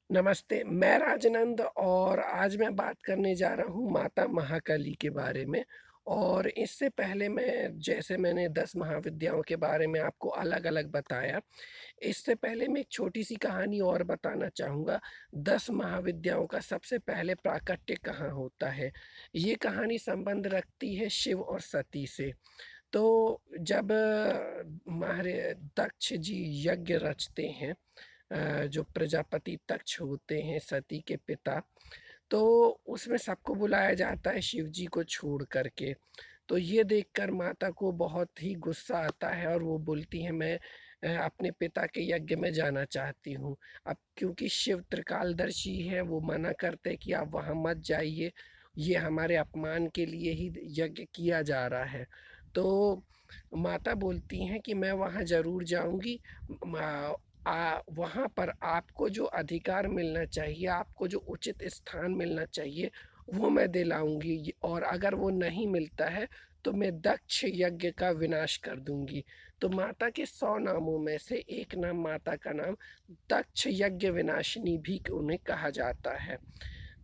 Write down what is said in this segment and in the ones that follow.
नमस्ते, मैं राजनंद और आज मैं बात करने जा रहा हूँ माता महाकाली के बारे में। और इससे पहले मैंने 10 महाविद्याओं के बारे में आपको अलग-अलग बताया। इससे पहले मैं एक छोटी-सी कहानी और बताना चाहूँगा। 10 महाविद्याओं का सबसे पहले प्राकट्य कहाँ होता है? ये कहानी संबंध रखती है शिव और सती से। तो जब हमारे दक्ष जी यज्ञ रचते हैं, जो प्रजापति दक्ष होते हैं सती के पिता, तो उसमें सबको बुलाया जाता है शिव जी को छोड़ करके। तो ये देखकर माता को बहुत ही गुस्सा आता है और वो बोलती है, मैं अपने पिता के यज्ञ में जाना चाहती हूँ। अब क्योंकि शिव त्रिकालदर्शी है, वो मना करते हैं कि आप वहाँ मत जाइए, ये हमारे अपमान के लिए ही यज्ञ किया जा रहा है। तो माता बोलती हैं कि मैं वहाँ ज़रूर जाऊँगी। वहाँ पर आपको जो अधिकार मिलना चाहिए, आपको जो उचित स्थान मिलना चाहिए, वो मैं दिलाऊँगी, और अगर वो नहीं मिलता है तो मैं दक्ष यज्ञ का विनाश कर दूँगी। तो माता के 100 नामों में से एक नाम, माता का नाम दक्ष यज्ञ विनाशिनी भी उन्हें कहा जाता है।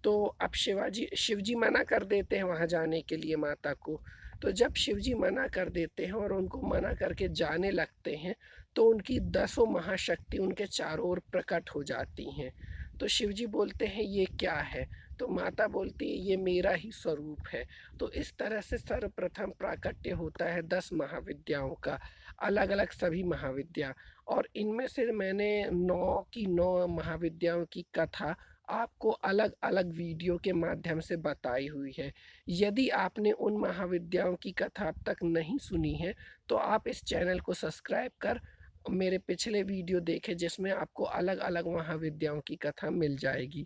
तो अब शिव जी मना कर देते हैं वहाँ जाने के लिए माता को। तो जब शिव जी मना कर देते हैं और उनको मना करके जाने लगते हैं, तो उनकी 10 महाशक्ति उनके चारों ओर प्रकट हो जाती हैं। तो शिव जी बोलते हैं, ये क्या है? तो माता बोलती है, ये मेरा ही स्वरूप है। तो इस तरह से सर्वप्रथम प्राकट्य होता है 10 महाविद्याओं का, अलग-अलग सभी महाविद्या। और इनमें से मैंने 9 की 9 महाविद्याओं की कथा आपको अलग-अलग वीडियो के माध्यम से बताई हुई है। यदि आपने उन महाविद्याओं की कथा अब तक नहीं सुनी है, तो आप इस चैनल को सब्सक्राइब कर मेरे पिछले वीडियो देखें, जिसमें आपको अलग-अलग महाविद्याओं की कथा मिल जाएगी।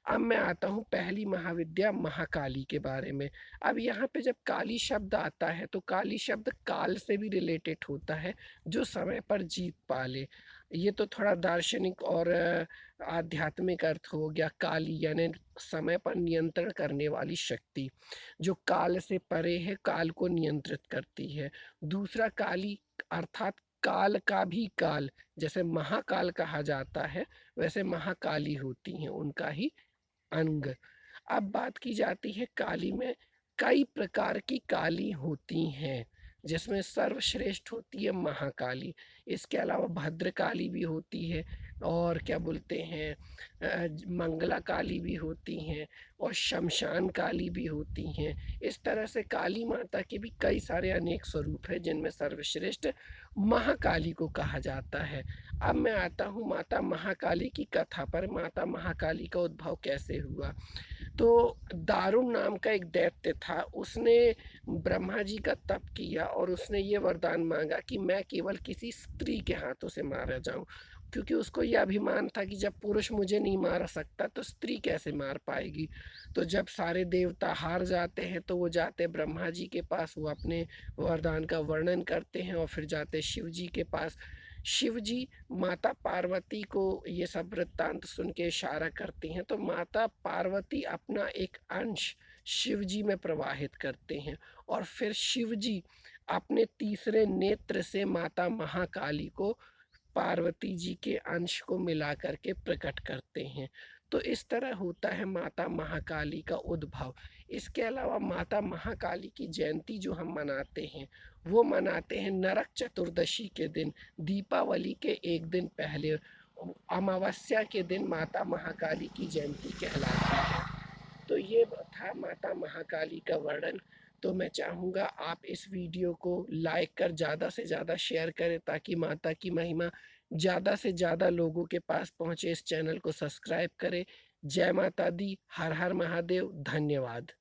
अब मैं आता हूँ पहली महाविद्या महाकाली के बारे में। अब यहाँ पे जब काली शब्द आता है, तो काली शब्द काल से भी रिलेटेड होता है, जो समय पर जीत पाले। ये तो थोड़ा दार्शनिक और आध्यात्मिक अर्थ हो गया। काली यानी समय पर नियंत्रण करने वाली शक्ति, जो काल से परे है, काल को नियंत्रित करती है। दूसरा काली अर्थात काल का भी काल, जैसे महाकाल कहा जाता है, वैसे महाकाली होती हैं, उनका ही अंग। अब बात की जाती है काली में, कई प्रकार की काली होती हैं, जिसमें सर्वश्रेष्ठ होती है महाकाली। इसके अलावा भद्रकाली भी होती है, और क्या बोलते हैं, मंगला काली भी होती हैं, और शमशान काली भी होती हैं। इस तरह से काली माता के भी कई सारे अनेक स्वरूप हैं, जिनमें सर्वश्रेष्ठ महाकाली को कहा जाता है। अब मैं आता हूँ माता महाकाली की कथा पर। माता महाकाली का उद्भव कैसे हुआ? तो दारुण नाम का एक दैत्य था, उसने ब्रह्मा जी का तप किया और उसने ये वरदान मांगा कि मैं केवल किसी स्त्री के हाथों से मारा जाऊं, क्योंकि उसको यह अभिमान था कि जब पुरुष मुझे नहीं मार सकता तो स्त्री कैसे मार पाएगी। तो जब सारे देवता हार जाते हैं, तो वो जाते ब्रह्मा जी के पास, वो अपने वरदान का वर्णन करते हैं और फिर जाते शिव जी के पास। शिव जी माता पार्वती को ये सब वृत्तांत सुन के इशारा करती हैं, तो माता पार्वती अपना एक अंश शिव जी में प्रवाहित करते हैं, और फिर शिव जी अपने तीसरे नेत्र से माता महाकाली को पार्वती जी के अंश को मिला करके प्रकट करते हैं। तो इस तरह होता है माता महाकाली का उद्भव। इसके अलावा माता महाकाली की जयंती जो हम मनाते हैं, वो मनाते हैं नरक चतुर्दशी के दिन, दीपावली के एक दिन पहले, अमावस्या के दिन माता महाकाली की जयंती कहलाती है। तो ये था माता महाकाली का वर्णन। तो मैं चाहूँगा आप इस वीडियो को लाइक कर ज़्यादा से ज़्यादा शेयर करें, ताकि माता की महिमा ज़्यादा से ज़्यादा लोगों के पास पहुँचे। इस चैनल को सब्सक्राइब करें। जय माता दी, हर हर महादेव, धन्यवाद।